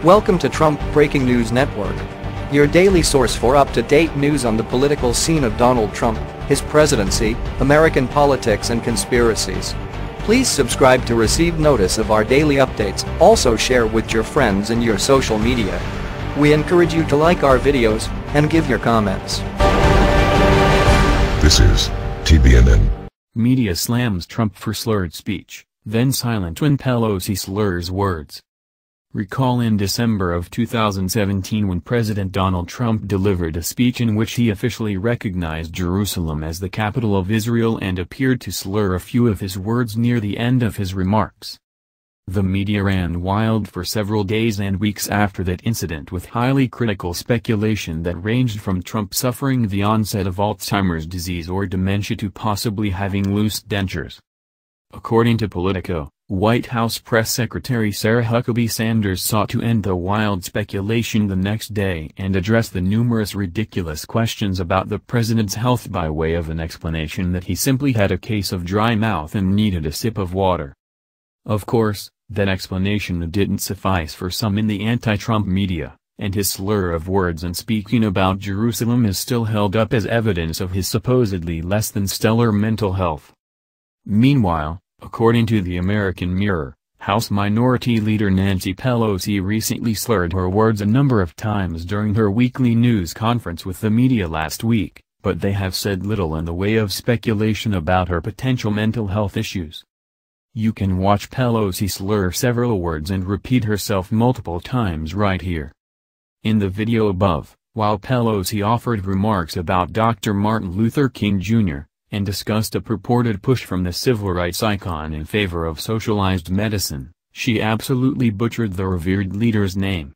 Welcome to Trump Breaking News Network, your daily source for up-to-date news on the political scene of Donald Trump, his presidency, American politics and conspiracies. Please subscribe to receive notice of our daily updates. Also share with your friends and your social media. We encourage you to like our videos and give your comments. This is TBNN. Media slams Trump for slurred speech, then silent when Pelosi slurs words. Recall in December of 2017 when President Donald Trump delivered a speech in which he officially recognized Jerusalem as the capital of Israel and appeared to slur a few of his words near the end of his remarks. The media ran wild for several days and weeks after that incident with highly critical speculation that ranged from Trump suffering the onset of Alzheimer's disease or dementia to possibly having loose dentures. According to Politico, White House Press Secretary Sarah Huckabee Sanders sought to end the wild speculation the next day and address the numerous ridiculous questions about the president's health by way of an explanation that he simply had a case of dry mouth and needed a sip of water. Of course, that explanation didn't suffice for some in the anti-Trump media, and his slur of words and speaking about Jerusalem is still held up as evidence of his supposedly less than stellar mental health. Meanwhile, according to the American Mirror, House Minority Leader Nancy Pelosi recently slurred her words a number of times during her weekly news conference with the media last week, but they have said little in the way of speculation about her potential mental health issues. You can watch Pelosi slur several words and repeat herself multiple times right here. In the video above, while Pelosi offered remarks about Dr. Martin Luther King Jr., and discussed a purported push from the civil rights icon in favor of socialized medicine, she absolutely butchered the revered leader's name.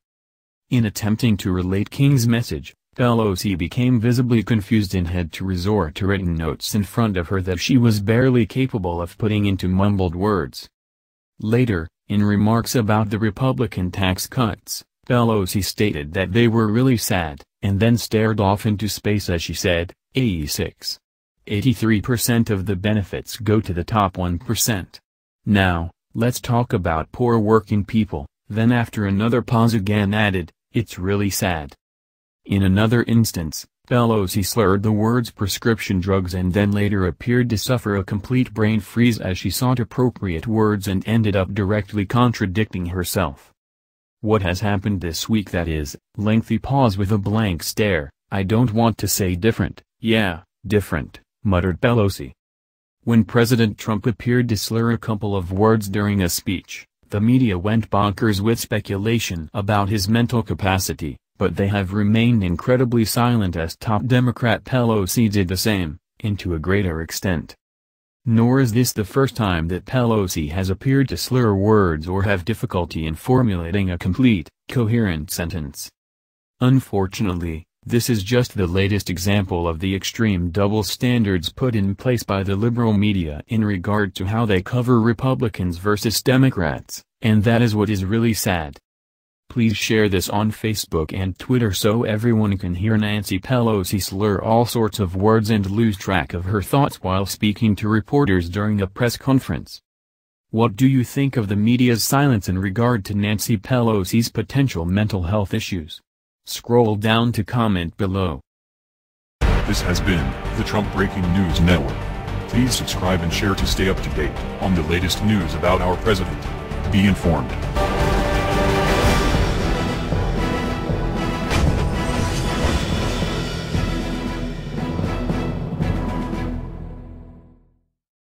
In attempting to relate King's message, Pelosi became visibly confused and had to resort to written notes in front of her that she was barely capable of putting into mumbled words. Later, in remarks about the Republican tax cuts, Pelosi stated that they were really sad, and then stared off into space as she said, 83% of the benefits go to the top 1%. Now, let's talk about poor working people, then after another pause again added, it's really sad. In another instance, Pelosi slurred the words prescription drugs and then later appeared to suffer a complete brain freeze as she sought appropriate words and ended up directly contradicting herself. What has happened this week? That is, lengthy pause with a blank stare. I don't want to say different, yeah, different, muttered Pelosi. When President Trump appeared to slur a couple of words during a speech, the media went bonkers with speculation about his mental capacity, but they have remained incredibly silent as top Democrat Pelosi did the same, and to a greater extent. Nor is this the first time that Pelosi has appeared to slur words or have difficulty in formulating a complete, coherent sentence. Unfortunately, this is just the latest example of the extreme double standards put in place by the liberal media in regard to how they cover Republicans versus Democrats, and that is what is really sad. Please share this on Facebook and Twitter so everyone can hear Nancy Pelosi slur all sorts of words and lose track of her thoughts while speaking to reporters during a press conference. What do you think of the media's silence in regard to Nancy Pelosi's potential mental health issues? Scroll down to comment below. This has been the Trump Breaking News Network. Please subscribe and share to stay up to date on the latest news about our president. Be informed.